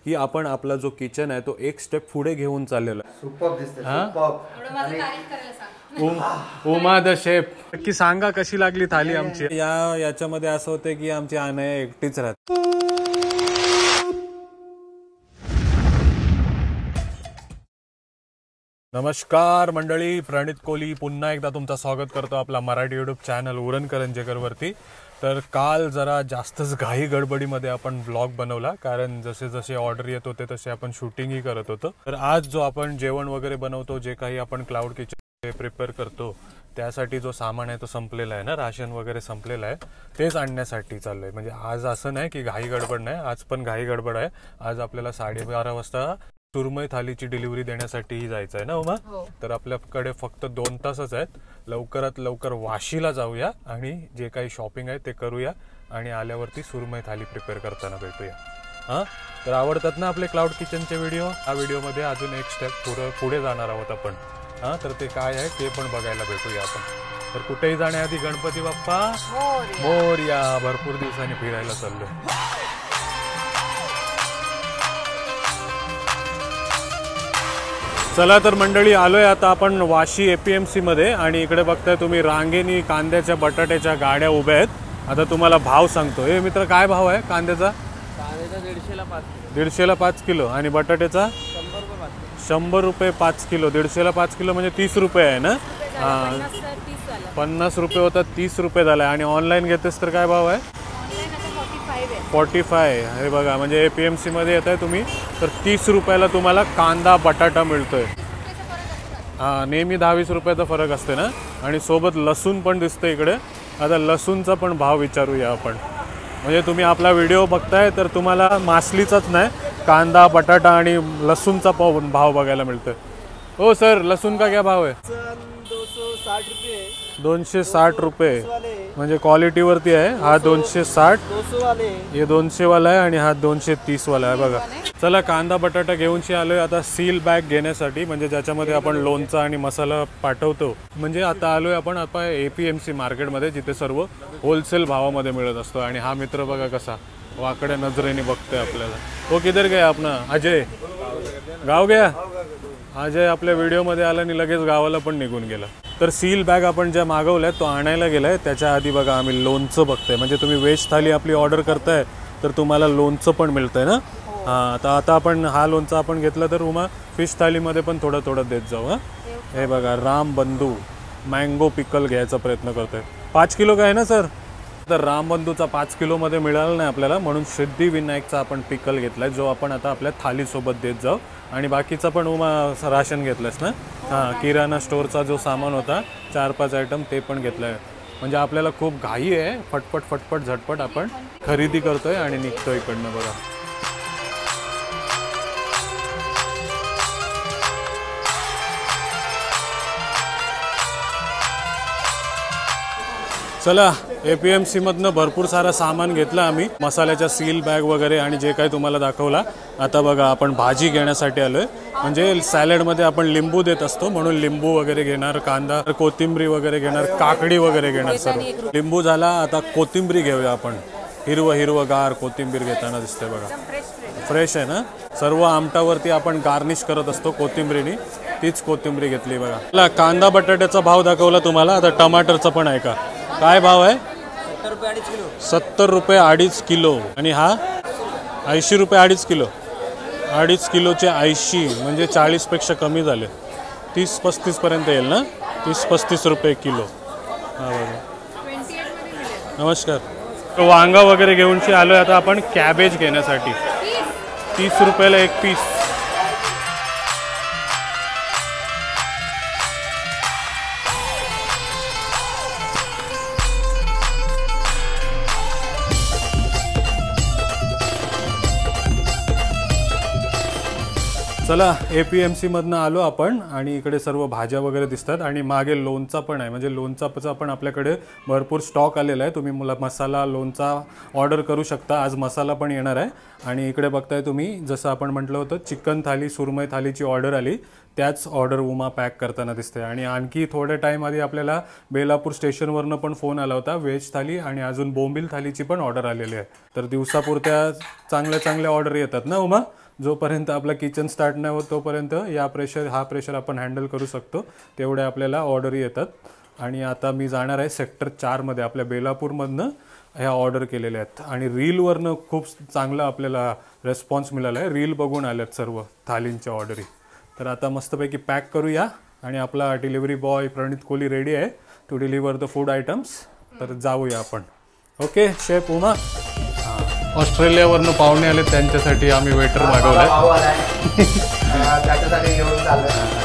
की आपण आपला जो किचन आहे तो एक स्टेप पुढे घेऊन चाललेला आहे. सुपर दिसते सुपर. उमा द शेफ की सांगा कशी लागली थाली आमची. याच्यामध्ये असं होतं की आमची अनया एकटीच राहते. नमस्कार मंडळी, प्रणित कोहली पुन्हा एकदा तुमचं स्वागत करतो आपला मराठी यूट्यूब चॅनल उरण करंजेकर वरती. तर काल जरा जास्तच घाई गडबडीमध्ये आपण ब्लॉग बनवला, कारण जसे जसे ऑर्डर येत होते तसे आपण शूटिंगही करत होतो. तर आज जो आपण जेवण वगैरे बनवतो, जे काही आपण क्लाउड किचन प्रिपेअर करतो, त्यासाठी जो सामान आहे तो संपलेला आहे ना, राशन वगैरे संपलेलं आहे, तेच आणण्यासाठी चाललंय. म्हणजे आज असं नाही की घाई गडबड नाही, आज पण घाई गडबड आहे. आज आपल्याला 12:30 वाजता सुरमई थालीची डिलिव्हरी देण्यासाठीही जायचं आहे ना उमा. तर आपल्याकडे फक्त 2 तासच आहेत. लवकरात लवकर वाशीला जाऊया आणि जे काही शॉपिंग आहे ते करूया आणि आल्यावरती सुरमई थाली प्रिपेअर करताना भेटूया. हां, तर आवडतात ना आपले क्लाउड किचनचे व्हिडिओ. या व्हिडिओमध्ये अजून एक स्टेप पुढे जाणार आहोत आपण. हां, तर ते काय आहे ते पण बघायला भेटूया आपण. तर कुठेही जाण्याआधी गणपती बाप्पा मोरया. भरपूर दिवसांनी फिरायला चाललोय. चला तर मंडळी, आलोय आता आपण वाशी APMC मध्ये आणि इकडे बघताय तुम्ही रांगेनी कांद्याच्या बटाट्याच्या गाड्या उभ्या आहेत. आता तुम्हाला भाव सांगतो. हे मित्र, काय भाव आहे कांद्याचा? 150ला 5 किलो आणि बटाट्याचा 100 रुपये 5 किलो. 150ला 5 किलो म्हणजे 30 रुपये आहे ना. हां, 50 रुपये होता, 30 रुपये झाला. आणि ऑनलाईन घेतेस तर काय भाव आहे? 45. हे बघा, म्हणजे APMC मध्ये येत आहे तुम्ही तर 30 रुपयाला तुम्हाला कांदा बटाटा मिळतोय. हां, नेहमी 10-20 रुपयाचा फरक असते ना. आणि सोबत लसूण पण दिसतं इकडे. आता लसूणचा पण भाव विचारूया आपण. म्हणजे तुम्ही आपला व्हिडिओ बघताय तर तुम्हाला मासलीचाच नाही, कांदा बटाटा आणि लसूणचा भाव बघायला मिळतोय. हो सर, लसूण का क्या भाव आहे? 260 रुपये. म्हणजे क्वालिटीवरती आहे. हा 260, हे 200 वाला आहे आणि हा 230 वाला आहे बघा. चला, कांदा बटाटा घेऊनशी आलोय आता सील बॅग घेण्यासाठी, म्हणजे ज्याच्यामध्ये आपण लोणचा आणि मसाला पाठवतो. म्हणजे आता आलोय आपण APMC मार्केटमध्ये, जिथे सर्व होलसेल भावामध्ये मिळत असतो. आणि हा मित्र बघा कसा वाकड्या नजरेने बघतोय आपल्याला. हो, किधर गया अपना अजय? गाव गया. अजय आपल्या व्हिडिओमध्ये आला आणि लगेच गावाला पण निघून गेला. तर सील बॅग आपण ज्या मागवल्या तो आणायला गेलाय. त्याच्या आधी बघा आम्ही लोणचं बघतोय. म्हणजे तुम्ही व्हेज थाली आपली ऑर्डर करताय तर तुम्हाला लोणचं पण मिळतंय ना. हां, तर आता आपण हा लोणचं आपण घेतला तर उमा फिश थालीमध्ये पण थोडं थोडं देत जाऊ. हां, हे बघा रामबंधू मँगो पिकल घ्यायचा प्रयत्न करतोय. 5 किलो काय आहे ना सर? तर रामबंधूचा 5 किलोमध्ये मिळाला नाही आपल्याला, म्हणून सिद्धिविनायकचा आपण पिकल घेतलाय, जो आपण आता आपल्या थालीसोबत देत जाऊ. आणि बाकीचा पण उमा राशन घेतलंस ना. हां, किराणा स्टोअरचा जो सामान होता 4-5 आयटम ते पण घेतलाय. म्हणजे आपल्याला खूप घाई आहे. फटफट फटफट झटपट आपण खरेदी करतोय आणि निघतोय इकडनं बघा. चला, APMC मधनं भरपूर सारा सामान घेतला आम्ही, मसाल्याच्या सील बॅग वगैरे आणि जे काही तुम्हाला दाखवला. आता बघा आपण भाजी घेण्यासाठी आलोय. म्हणजे सॅलडमध्ये आपण लिंबू देत असतो, म्हणून लिंबू वगैरे घेणार, कांदा कोथिंबरी वगैरे घेणार, काकडी वगैरे घेणार. सर्व लिंबू झाला, आता कोथिंबरी घेऊया आपण. हिरवं गार कोथिंबीर घेताना दिसते बघा, फ्रेश आहे ना. सर्व आमटावरती आपण गार्निश करत असतो कोथिंबरीनी, तीच कोथिंबरी घेतली बघा. कांदा बटाट्याचा भाव दाखवला तुम्हाला. आता टमाटरचा पण आहे का? काय भाव आहे? 70 रुपये 2.5 किलो. आणि हा 80 रुपये 2.5 किलो. 2.5 किलोचे 80 म्हणजे 40 पेक्षा कमी झाले. 30-35 पर्यंत येईल ना. 30-35 रुपये किलो. हा बघा. नमस्कार. वांगा वगैरे घेऊनशी आलोय आता आपण कॅबेज घेण्यासाठी. 30 रुपयाला 1 पीस. चला, APMC मधनं आलो आपण आणि इकडे सर्व भाज्या वगैरे दिसतात आणि मागे लोणचा पण आहे. म्हणजे लोणचाचा पण आपल्याकडे भरपूर स्टॉक आलेला आहे. तुम्ही मला मसाला लोणचा ऑर्डर करू शकता. आज मसाला पण येणार आहे. आणि इकडे बघताय तुम्ही, जसं आपण म्हटलं होतं चिकन थाली सुरमई थालीची ऑर्डर आली, त्याच ऑर्डर उमा पॅक करताना दिसते. आणि आणखी थोड्या टाईम आधी आपल्याला बेलापूर स्टेशनवरनं पण फोन आला होता. व्हेज थाली आणि अजून बोंबील थालीची पण ऑर्डर आलेली आहे. तर दिवसापुरत्या चांगल्या ऑर्डर येतात ना उमा. जोपर्यंत आपला किचन स्टार्ट नाही होत तोपर्यंत हा प्रेशर आपण हँडल करू शकतो, तेवढे आपल्याला ऑर्डरी येतात. आणि आता मी जाणार आहे सेक्टर 4मध्ये, आपल्या बेलापूरमधनं ह्या ऑर्डर केलेल्या आहेत. आणि रीलवरनं खूप चांगला आपल्याला रेस्पॉन्स मिळाला आहे, रील बघून आल्यात सर्व थालींच्या ऑर्डरी. तर आता मस्तपैकी पॅक करूया आणि आपला delivery boy Pranit Kohli ready आहे to deliver the food items. तर जाऊया आपण. Okay chef Uma. ऑस्ट्रेलियावरनं पाहुणे आले, त्यांच्यासाठी आम्ही वेटर मागवलाय. त्याच्यासाठी घेऊन चाललोय.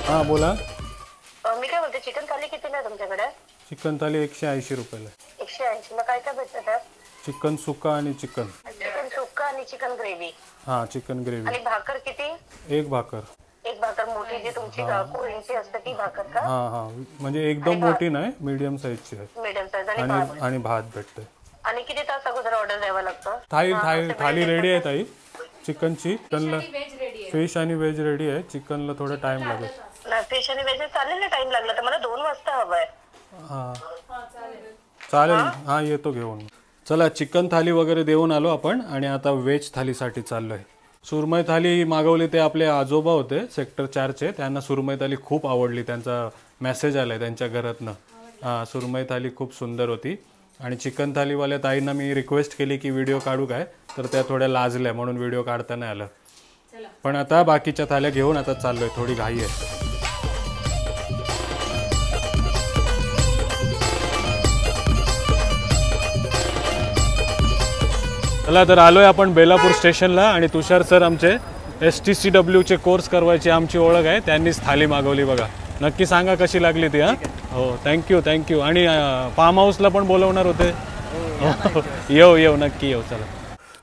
हां बोला. मी काय बोलते, चिकन थाली कितीला आहे तुमच्याकडे? चिकन थाली 180 रुपयाला. 180. मग काय काय भेटतं त्यात? चिकन सुक्का आणि चिकन सुक्का आणि चिकन ग्रेव्ही. हां चिकन ग्रेव्ही. आणि भाकर किती? एक भाकर मोठी जी तुमची कोळीची असते ती भाकर का? हां म्हणजे एकदम मोठी नाही, मीडियम साईजची आहे. Medium size. आणि भात भेटते. आणि किती तास अगोदर ऑर्डर द्यावं लागतं? थाली रेडी आहे ताई. चिकनची, चिकनला फिश आणि व्हेज रेडी आहे. चिकनला थोडा टाइम लागेल. फिश आणि व्हेज चालेल ना? टाइम लागला तर मला 2 वाजता हवंय. हां चालेल. हां येतो घेऊन. चला चिकन थाली वगैरे देऊन आलो आपण आणि आता व्हेज थालीसाठी चाललोय. सुरमई थाली मागवली, ते आपले आजोबा होते सेक्टर 4चे, त्यांना सुरमई थाली खूप आवडली. त्यांचा मेसेज आलाय त्यांच्या घरातनं. हां सुरमई थाली खूप सुंदर होती. आणि चिकन थालीवाल्या ताईंना मी रिक्वेस्ट केली की व्हिडिओ काढू काय, तर त्या थोड्या लाजल्या म्हणून व्हिडिओ काढता नाही आलं. पण आता बाकीच्या थाल्या घेऊन आता चाललोय, थोडी घाई आहे. चला तर आलोय आपण बेलापूर स्टेशनला. आणि तुषार सर आमचे STCWचे कोर्स करवायची आमची ओळख आहे, त्यांनीच थाली मागवली बघा. नक्की सांगा कशी लागली ती. हां हो थँक्यू. आणि फार्म हाऊसला पण बोलवणार होते. येऊ नक्की येऊ. चला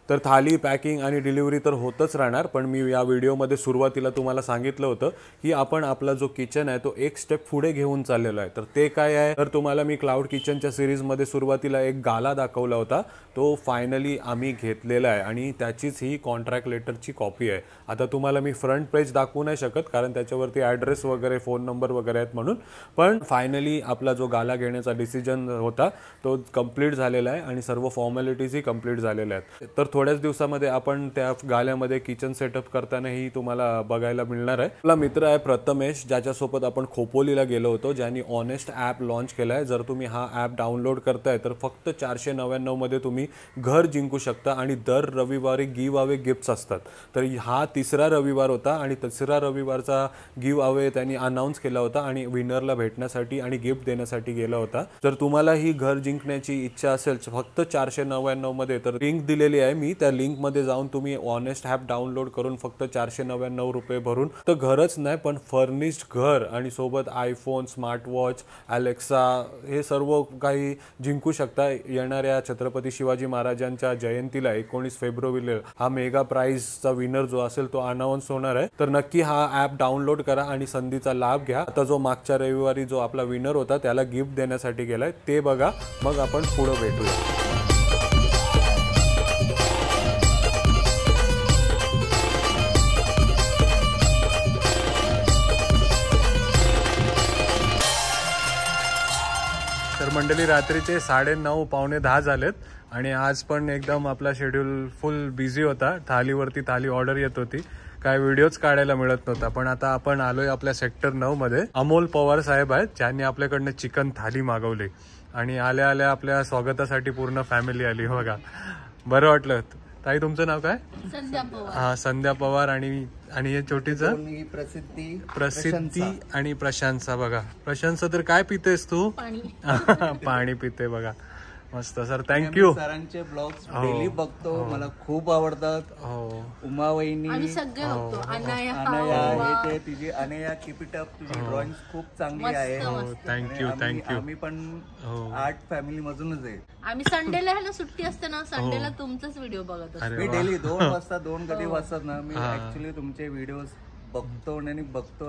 तर थाली पॅकिंग आणि डिलिव्हरी तर होतच राहणार, पण मी या व्हिडिओमध्ये सुरुवातीला तुम्हाला सांगितलं होतं की आपण आपला जो किचन आहे तो एक स्टेप पुढे घेऊन चाललेलो आहे. तर ते काय आहे, तर तुम्हाला मी क्लाउड किचनच्या सिरीजमध्ये सुरुवातीला एक गाला दाखवला होता, तो फायनली आम्ही घेतलेला आहे आणि त्याचीच ही कॉन्ट्रॅक्ट लेटरची कॉपी आहे. आता तुम्हाला मी फ्रंट पेज दाखवू नाही शकत कारण त्याच्यावरती ॲड्रेस वगैरे फोन नंबर वगैरे आहेत म्हणून, पण फायनली आपला जो गाला घेण्याचा डिसिजन होता तो कंप्लीट झालेला आहे आणि सर्व फॉर्मॅलिटीजही कंप्लीट झालेल्या आहेत. तर थोड्याच दिवसामध्ये आपण त्या गाल्यामध्ये किचन सेटअप करतानाही तुम्हाला बघायला मिळणार आहे. आपला मित्र आहे प्रथमेश, ज्याच्यासोबत आपण खोपोलीला गेलो होतो, ज्यांनी ऑनेस्ट ॲप लॉन्च केला आहे. जर तुम्ही हा ॲप डाउनलोड करताय तर फक्त 499 मध्ये तुम्ही घर जिंकू शकता आणि दर रविवारी गिव्ह अवे गिफ्ट्स असतात. तर हा 3रा रविवार होता आणि 3रा रविवारचा गिव्ह अवे त्यांनी अनाऊन्स केला होता आणि विनरला भेटण्यासाठी आणि गिफ्ट देण्यासाठी गेला होता. जर तुम्हाला ही घर जिंकण्याची इच्छा असेल फक्त 499 मध्ये, तर लिंक दिलेली आहे मी, त्या लिंकमध्ये जाऊन तुम्ही ऑनेस्ट ॲप डाउनलोड करून फक्त 499 रुपये भरून तर घरच नाही पण फर्निश्ड घर आणि सोबत आयफोन, स्मार्टवॉच, अलेक्सा हे सर्व काही जिंकू शकता. येणाऱ्या छत्रपती शिवाजी महाराजांच्या जयंतीला 19 फेब्रुवारीला हा मेगा प्राइजचा विनर जो असेल तो अनाऊन्स होणार आहे. तर नक्की हा ॲप डाउनलोड करा आणि संधीचा लाभ घ्या. आता जो मागच्या रविवारी जो आपला विनर होता त्याला गिफ्ट देण्यासाठी गेलाय ते बघा, मग आपण पुढे भेटूया. तर मंडळी रात्रीचे 9:30 पावणे 10 झालेत आणि आज पण एकदम आपला शेड्यूल फुल बिझी होता. थालीवरती थाली ऑर्डर येत होती, काय व्हिडिओच काढायला मिळत नव्हता. पण आता आपण आलोय आपल्या सेक्टर 9 मध्ये. अमोल पवार साहेब आहेत ज्यांनी आपल्याकडनं चिकन थाली मागवली आणि आल्या आल्या आपल्या स्वागतासाठी पूर्ण फॅमिली आली. बघा बरं वाटलं. ताई तुमचं नाव काय? संध्या पवार. हा संध्या पवार. आणि हे छोटीचं प्रसिद्धी आणि प्रशांतचा. बघा प्रशांतचा तर काय पितेस तू? पाणी पिते बघा. मस्त सर, थँक्यू. सरांचे ब्लॉग्स डेली बघतो, मला खूप आवडतात. उमा वहिनी आम्ही सगळे बघतो. अनया हे ते तिची अनया कीप इट अप, तुझी ड्रॉइंग खूप चांगली आहे. थँक्यू. आम्ही पण आर्ट फॅमिली मधूनच आहे. आम्ही संडेला ना सुट्टी असते ना, संडेला तुमचाच व्हिडिओ बघत असतो. मी डेली 2 वाजता 2 कधी वाजतात ना, मी ऍक्च्युली तुमचे व्हिडिओ बघतो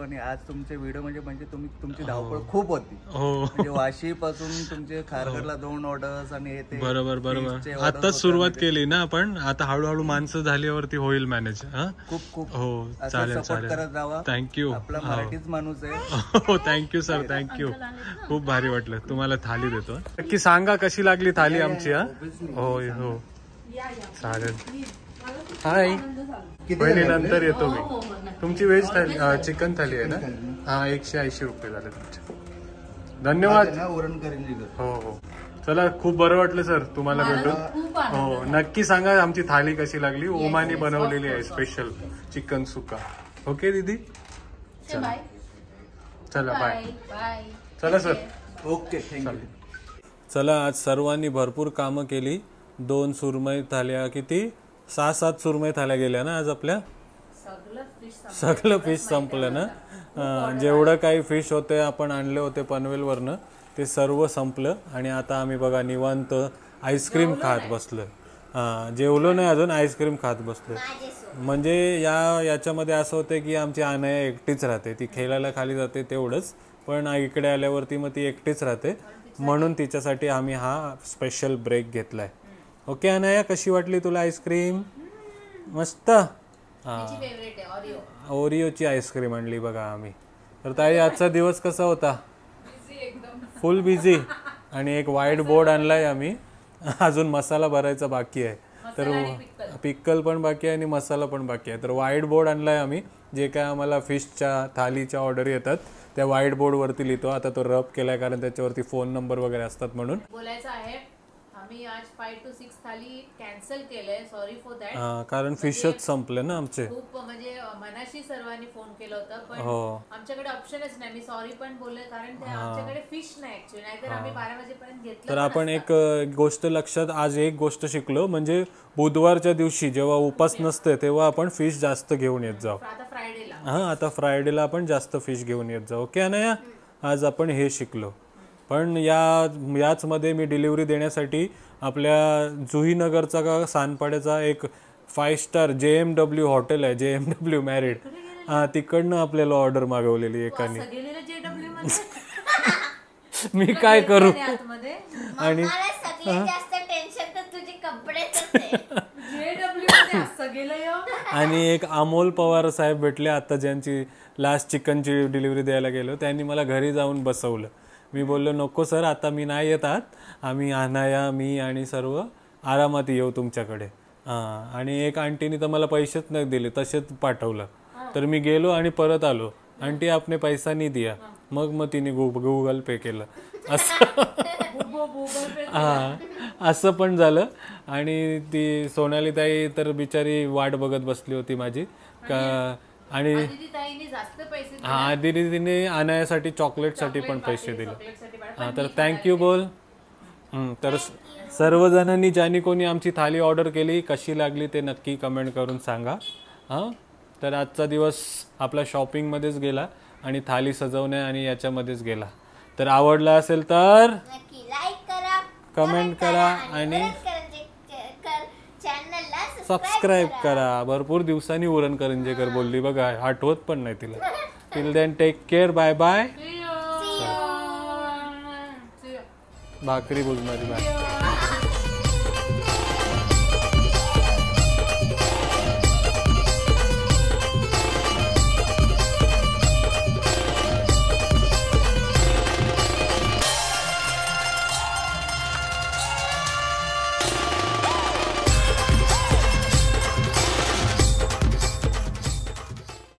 आणि आज तुमचे व्हिडिओ म्हणजे तुमची धावपळ खूप होती. हो म्हणजे वाशी पासून तुमचे खारघरला 2 ऑर्डर्स आणि येते बरोबर आताच सुरुवात केली ना आपण, आता हळूहळू माणसं झाल्यावरती होईल मॅनेज. खूप हो चालेल सपोर्ट करत जावा. थँक्यू. आपला मराठीच माणूस आहे. हो थँक्यू सर, थँक्यू. खूप भारी वाटलं. तुम्हाला थाली देतो. नक्की सांगा कशी लागली थाली आमची. होय हो चालेल. हाय पहिली नंतर येतो मी. तुमची व्हेज थाली चिकन थाली आहे ना? हा 180 रुपये झाले तुमचे. धन्यवाद. हो चला खूप बरं वाटलं सर तुम्हाला भेटून. हो नक्की सांगा आमची थाली कशी लागली. ओमानी बनवलेली आहे स्पेशल चिकन सुका. ओके दीदी चला बाय. चला सर. Okay thank you. चला आज सर्वांनी भरपूर कामं केली. 2 सुरमई थाल्या, किती 6-7 सुरमई थाल्या गेल्या ना आज आपल्या. सगळं फिश संपलं ना. जेवढं काही फिश होते आपण आणले होते पनवेलवरनं ते सर्व संपलं. आणि आता आम्ही बघा निवांत आईस्क्रीम खात बसलोय. जेवलो नाही अजून, आईस्क्रीम खात बसलोय. म्हणजे याच्यामध्ये असं होतं की आमची अनया एकटीच राहते. ती खेळायला खाली जाते तेवढंच, पण इकडे आल्यावरती मग ती एकटीच राहते, म्हणून तिच्यासाठी आम्ही हा स्पेशल ब्रेक घेतलाय. ओके अनया कशी वाटली तुला आईस्क्रीम? मस्त. ओरिओची आईस्क्रीम आणली बघा आम्ही. तर ताई आजचा दिवस कसा होता? फुल बिझी. आणि एक व्हाईट बोर्ड आणलाय आम्ही. अजून मसाला भरायचा बाकी आहे. तर पिक्कल पण बाकी आहे आणि मसाला पण बाकी आहे. तर व्हाईट बोर्ड आणलाय आम्ही. जे काय आम्हाला फिशच्या थालीच्या ऑर्डर येतात त्या व्हाईट बोर्डवरती लिहितो. आता तो रब केलाय कारण त्याच्यावरती फोन नंबर वगैरे असतात म्हणून. बोलायचं आहे आम्ही आज 5 to 6 थाली कॅन्सल केलंय. Sorry for that. कारण फिशच संपले ना आमचे. खूप म्हणजे मनाशी सर्वांनी फोन केला होता, पण आमच्याकडे ऑप्शनच नाही. मी सॉरी पण बोलले कारण आमच्याकडे फिश नाही ऍक्च्युअली, नाहीतर आम्ही 12 वाजेपर्यंत घेतलं. तर आपण एक गोष्ट लक्षात, आज एक गोष्ट शिकलो, म्हणजे बुधवारच्या दिवशी जेव्हा उपास नसते तेव्हा आपण फिश जास्त घेऊन येत जाऊ. आता फ्रायडेला आता फ्रायडेला आपण जास्त फिश घेऊन येत जाऊ. ओके अनया, आज आपण हे शिकलो. पण याचमध्ये मी डिलिव्हरी देण्यासाठी आपल्या जुहीनगरचा का सानपाड्याचा एक 5 स्टार JMW हॉटेल आहे, JMW मॅरिड, तिकडनं आपल्याला ऑर्डर मागवलेली एकाने. मी काय करू. आणि आणि एक अमोल पवार साहेब भेटले आता, ज्यांची लास्ट चिकनची डिलिव्हरी द्यायला गेलो. त्यांनी मला घरी जाऊन बसवलं. मी बोललो नको सर आता मी नाही येतात, आम्ही अनाया मी आणि सर्व आरामात येऊ तुमच्याकडे. आणि एक आंटीने तर मला पैसेच नाही दिले, तसेच पाठवलं. तर मी गेलो आणि परत आलो. आंटी आपने पैसा नाही दिया. मग तिने गुगल पे केलं. असं पण झालं. आणि ती सोनाली ताई तर बिचारी वाट बघत बसली होती माझी का. आणि दिदीने अनायासाठी चॉकलेटसाठी पण पैसे दिले. तर थँक्यू बोल. तर सर्वजणांनी ज्यांनी कोणी आमची थाली ऑर्डर केली कशी लागली ते नक्की कमेंट करून सांगा. तर आजचा दिवस आपला शॉपिंगमध्येच गेला आणि थाली सजवण्या आणि याच्यामध्येच गेला. तर आवडला असेल तर नक्की लाईक करा, कमेंट करा आणि सबस्क्राईब करा. भरपूर दिवसांनी उरण करंजेकर बोलली बघा, आठवत पण नाही तिला. Till then take care, bye bye. भाकरी बुजणारी बाय.